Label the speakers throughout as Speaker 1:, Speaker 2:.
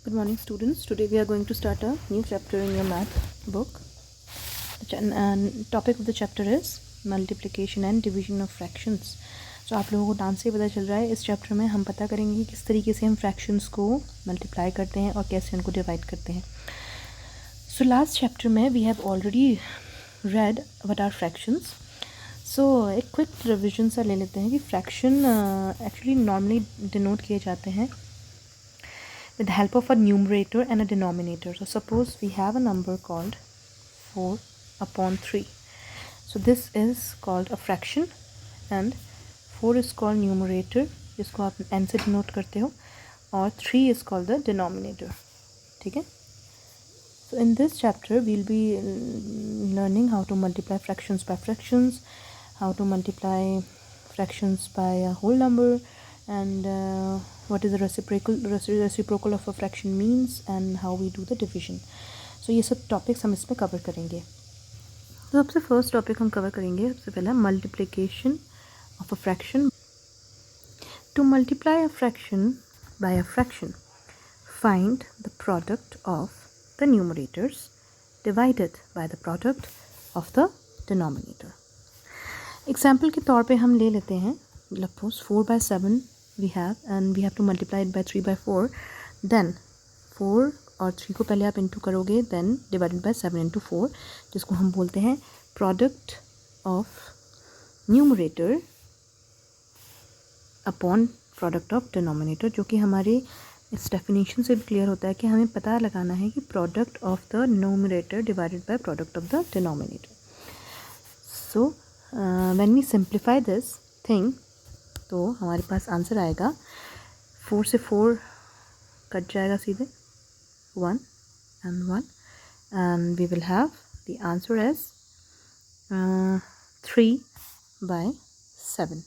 Speaker 1: Good morning, students. Today we are going to start a new chapter in your math book. And topic of the chapter is multiplication and division of fractions. So आप लोगों को dance से पता चल रहा है इस chapter में हम पता करेंगे कि किस तरीके से हम फ्रैक्शंस को मल्टीप्लाई करते हैं और कैसे उनको डिवाइड करते हैं. So last chapter में we have already read what are fractions. So एक क्विक रिविजन सा ले लेते हैं कि फ्रैक्शन एक्चुअली नॉर्मली डिनोट किए जाते हैं with the help of a numerator and a denominator. So suppose we have a number called 4 upon 3. So this is called a fraction and 4 is called numerator जिसको आप n से denote करते हो और 3 is called the denominator. ठीक है. So in this chapter we'll be learning how to multiply fractions by fractions, how to multiply fractions by a whole number, and what is the reciprocal of a fraction means and how we do the division. So ये सब topics हम इसमें cover करेंगे. तो सबसे first topic हम cover करेंगे सबसे पहला multiplication of a fraction. To multiply a fraction by a fraction, find the product of the numerators divided by the product of the denominator. Example के तौर पे हम ले लेते हैं suppose 4/7 we have and we have to multiply it by 3/4. Then 4 और 3 को पहले आप इंटू करोगे then divided by 7 into 4 जिसको हम बोलते हैं product of numerator upon product of denominator, जो कि हमारे इस डेफिनेशन से भी क्लियर होता है कि हमें पता लगाना है कि product of the numerator divided by product of the denominator. So when we simplify this thing तो हमारे पास आंसर आएगा 4 से 4 कट जाएगा सीधे 1 and 1 and we will have the answer as 3/7.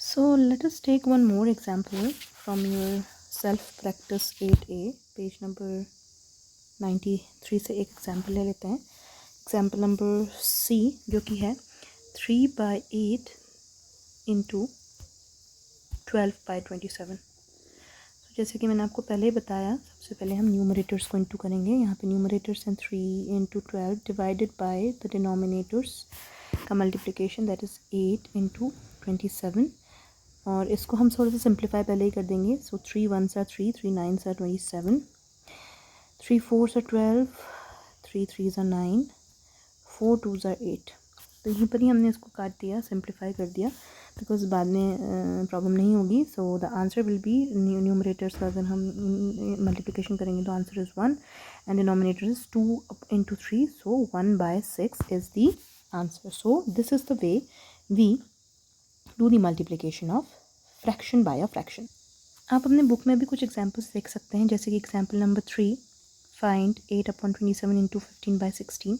Speaker 1: So let us take one more example from your self practice 8A page number 93 से एक example ले लेते हैं. एग्जाम्पल नंबर C जो कि है 3/8 into 12/27. तो जैसे कि मैंने आपको पहले ही बताया सबसे पहले हम न्यूमरेटर्स को इंटू करेंगे. यहाँ पे न्यूमरेटर्स हैं 3 into 12 divided by the denominators का मल्टीप्लिकेशन दैट इज़ 8 into 27 और इसको हम थोड़ा सा सिंप्लीफाई पहले ही कर देंगे. सो 3 1s are 3, 3 9s are 27, 3 4s are 12, 3 3s are 9, 4 2s are 8. तो यहीं पर ही हमने इसको काट दिया, सिंप्लीफाई कर दिया बिकॉज बाद में प्रॉब्लम नहीं होगी. So the answer will be numerators का अगर हम मल्टीप्लिकेशन करेंगे तो answer is 1 and denominator is 2 into 3. So 1/6 is the answer. So this is the way we do the multiplication of fraction by a fraction. आप अपने book में भी कुछ एग्जाम्पल्स देख सकते हैं जैसे कि एग्जाम्पल नंबर 3 फाइंड 8/27 into 15/16.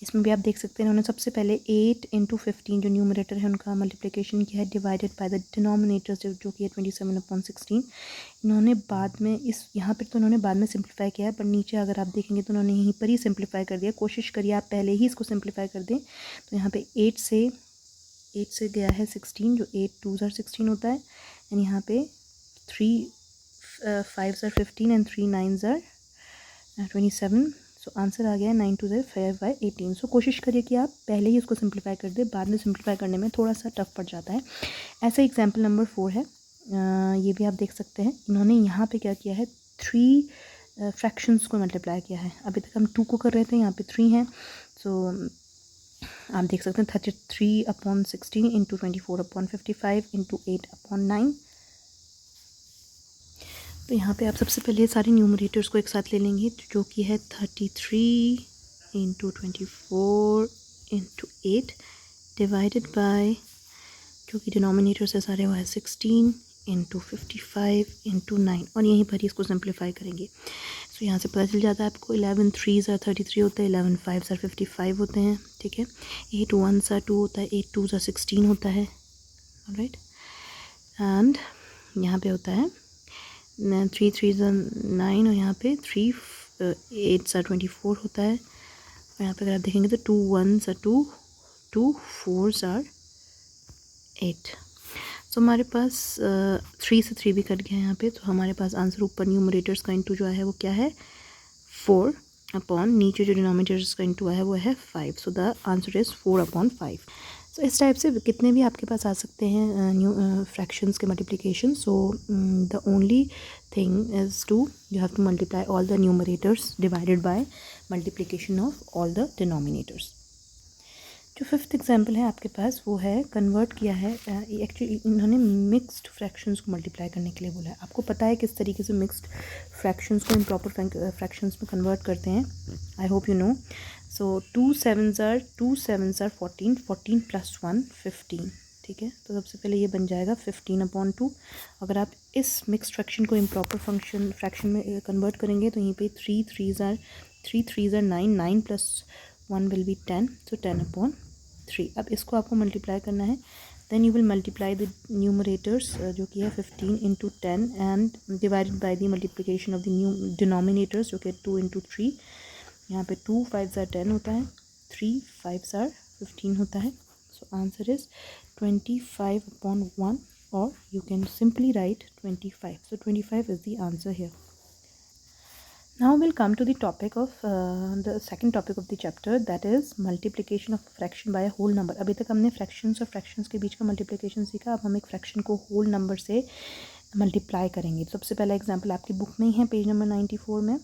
Speaker 1: इसमें भी आप देख सकते हैं उन्होंने सबसे पहले 8 into 15 जो न्यूमरेटर है उनका मल्टीप्लिकेशन किया है डिवाइडेड बाय द डिनोमिनेटर जो कि है 27/16. इन्होंने बाद में इस यहाँ पर तो उन्होंने बाद में सिंप्लीफाई किया है पर नीचे अगर आप देखेंगे तो उन्होंने यहीं पर ही सिंप्लीफाई कर दिया. कोशिश करिए आप पहले ही इसको सिंप्लीफाई कर दें. तो यहाँ पे 8 से गया है 16 जो 8 2s are 16 होता है एंड यहाँ पे 3 5s are 15 and 3 9s are 27. So answer आ गया 9 2 5/18. सो कोशिश करिए कि आप पहले ही उसको सिंप्लीफाई कर दें, बाद में सिंप्लीफाई करने में थोड़ा सा टफ पड़ जाता है. ऐसा एग्जाम्पल नंबर 4 है. ये भी आप देख सकते हैं इन्होंने यहाँ पे क्या किया है 3 फ्रैक्शंस को मल्टीप्लाई किया है. अभी तक हम 2 को कर रहे थे, यहाँ पे 3 हैं. सो आप देख सकते हैं 33/16 into 24/55 into 8/9. तो यहाँ पे आप सबसे पहले सारे न्यूमरेटर्स को एक साथ ले लेंगे जो कि है 33 into 24 into 8 डिवाइडेड बाय जो कि डिनोमिनेटर से सारे वो है 16 into 55 into 9 और यहीं पर ही इसको सिंप्लीफाई करेंगे. सो यहाँ से पता चल जाता है आपको 11 3s are 33 होता है, 11 5s are 55 होते हैं. ठीक है. 8 1s are 2 होता है, 8 2s are 16 होता है. ऑलराइट. एंड यहाँ पे होता है 3 3s are 9 और यहाँ पे 3 8s are 24 होता है. और यहाँ पे अगर आप देखेंगे तो 2 1s are 2, 2 4s are 8. तो हमारे पास 3 से 3 भी कट गया है यहाँ पे, तो हमारे पास आंसर ऊपर न्यूमरेटर्स का इंटू जो है वो क्या है 4 अपॉन नीचे जो डिनोमिनेटर्स का इंटू है वो है 5. सो द आंसर इज़ 4/5. सो इस टाइप से कितने भी आपके पास आ सकते हैं न्यू फ्रैक्शंस के multiplication. So the only thing is to you have to multiply all the numerators divided by multiplication of all the denominators. जो फिफ्थ एग्जांपल है आपके पास वो है कन्वर्ट किया है. एक्चुअली इन्होंने मिक्स्ड फ्रैक्शंस को मल्टीप्लाई करने के लिए बोला है. आपको पता है किस तरीके से मिक्स्ड फ्रैक्शंस को इम्प्रॉपर फ्रैक्शंस में कन्वर्ट करते हैं. I hope you know. So 2 7s are 14, 14 + 1 15. ठीक है, तो सबसे पहले ये बन जाएगा 15/2. अगर आप इस मिक्स्ड फ्रैक्शन को इम्प्रॉपर फ्रैक्शन में कन्वर्ट करेंगे तो यहीं पे 3 3s are 9, 9 + 1 will be 10. So 10/3. अब इसको आपको मल्टीप्लाई करना है. Then you will multiply the numerators जो कि है 15 × 10 and divided by the multiplication of the new denominators जो कि 2 × 3. यहाँ पे 2 5s are 10 होता है, 3 5s are 15 होता है. सो आंसर इज़ 25/1 और you can simply write 25. So 25 is the answer here. Now we'll come to the topic of the second topic of the chapter, that is multiplication of fraction by a whole number. अभी तक हमने fractions और fractions के बीच का multiplication सीखा. अब हम एक fraction को whole number से multiply करेंगे. सबसे पहला example आपकी बुक में ही है, पेज नंबर 94 में.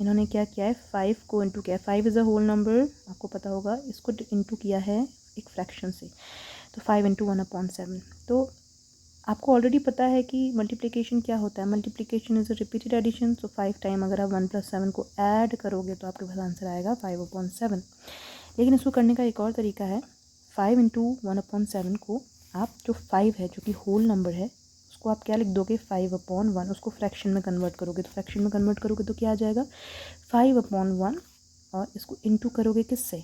Speaker 1: इन्होंने क्या किया है, 5 को इंटू किया है. 5 इज़ अ होल नंबर, आपको पता होगा. इसको इंटू किया है एक फ्रैक्शन से, तो 5 × 1/7. तो आपको ऑलरेडी पता है कि मल्टीप्लिकेशन क्या होता है. Multiplication is a repeated addition. So 5 time अगर आप 1 + 7 को ऐड करोगे तो आपके पास आंसर आएगा 5/7. लेकिन इसको करने का एक और तरीका है. 5 × 1/7 को आप जो 5 है जो कि होल नंबर है उसको आप क्या लिख दोगे 5/1. उसको फ्रैक्शन में कन्वर्ट करोगे, तो फ्रैक्शन में कन्वर्ट करोगे तो क्या आ जाएगा 5/1. और इसको इंटू करोगे किससे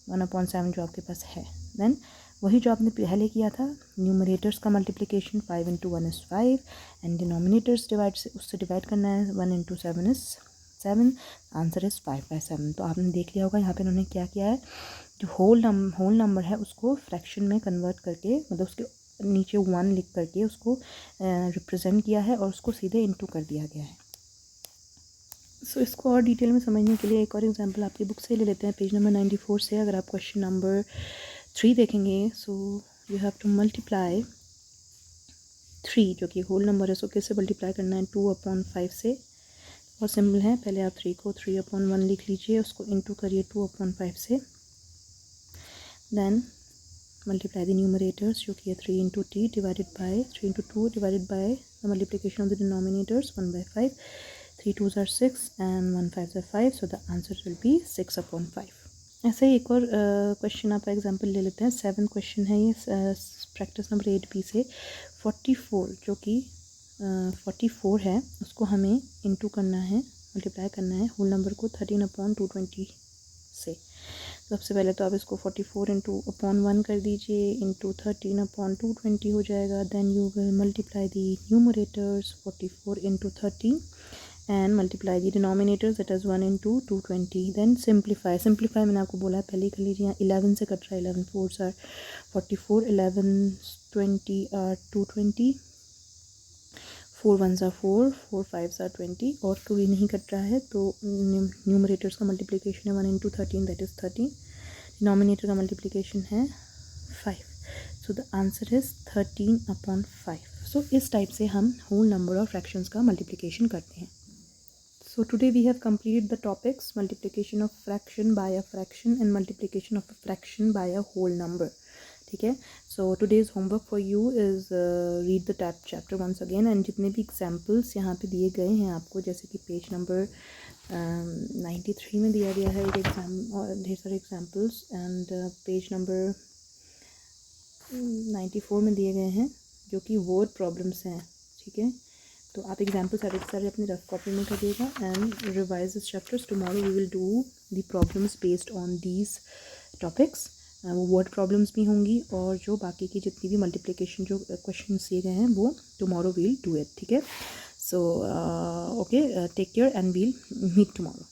Speaker 1: 1/7 जो आपके पास है. देन वही जो आपने पहले किया था, न्यूमरेटर्स का मल्टीप्लिकेशन 5 × 1 is 5 एंड डिनोमिनेटर्स उससे डिवाइड करना है. 1 × 7 is 7. Answer is 5/7. तो आपने देख लिया होगा यहाँ पे इन्होंने क्या किया है, जो होल नंबर है उसको फ्रैक्शन में कन्वर्ट करके, मतलब उसके नीचे 1 लिख करके उसको रिप्रेजेंट किया है और उसको सीधे इंटू कर दिया गया है. सो इसको और डिटेल में समझने के लिए एक और एग्जांपल आपकी बुक से ले लेते हैं, पेज नंबर 94 से. अगर आप क्वेश्चन नंबर 3 देखेंगे, so you have to multiply 3 जो कि होल नंबर है. सो कैसे मल्टीप्लाई करना है 2/5 से. बहुत सिंपल है. पहले आप 3 को 3/1 लिख लीजिए, उसको इंटू करिए 2/5 से. देन मल्टीप्लाई द न्यूमरेटर्स जो कि है 3 × t divided by 3 × 2 divided by the multiplication of the denominators 1/5. 3 2s are 6 and 1 5s are 5. So the answer will be 6/5. ऐसे ही एक और क्वेश्चन आप एग्जांपल ले लेते हैं. 7 क्वेश्चन है ये, प्रैक्टिस नंबर 8B से. 44 जो कि 44 है उसको हमें इंटू करना है, मल्टीप्लाई करना है होल नंबर को 13/220 से. सबसे पहले तो आप इसको 44 × 1 कर दीजिए, इंटू 13/220 हो जाएगा. Then you will multiply the numerators 44 × 13 and multiply the denominators, that is 1 × 220. then simplify मैंने आपको बोला है पहले ही कर लीजिए. यहाँ 11 से कट रहा है, 11 4s are 44, 11 20 are 220, 4 1s are 4, 4 5s are 20 और 2 ही नहीं कट रहा है. तो न्यूमरेटर्स का मल्टीप्लिकेशन है 1 × 13, that is 13. डिनोमिनेटर का मल्टीप्लिकेशन है 5. सो द आंसर इज़ 13/5. सो इस टाइप से हम होल नंबर और फ्रैक्शंस का मल्टीप्लिकेशन करते हैं. So today we have completed the topics multiplication of fraction by a fraction and multiplication of a fraction by a whole number. ठीक है. So today's homework for you is read the chapter once again and जितने भी examples यहाँ पे दिए गए हैं आपको, जैसे कि पेज नंबर 93 में दिया गया है एक एग्जाम और ढेर सारे एग्जाम्पल्स, एंड पेज नंबर 94 में दिए गए हैं जो कि वर्ड प्रॉब्लम्स हैं. ठीक है, तो आप एग्जाम्पल सारे अपनी रफ कॉपी में करिएगा and revise this chapters. Tomorrow we will do the problems based on these topics. वो वर्ड प्रॉब्लम्स भी होंगी और जो बाकी की जितनी भी मल्टीप्लिकेशन जो क्वेश्चन दिए गए हैं वो टुमारो वील डू इट. ठीक है, so okay, take care and we'll meet tomorrow.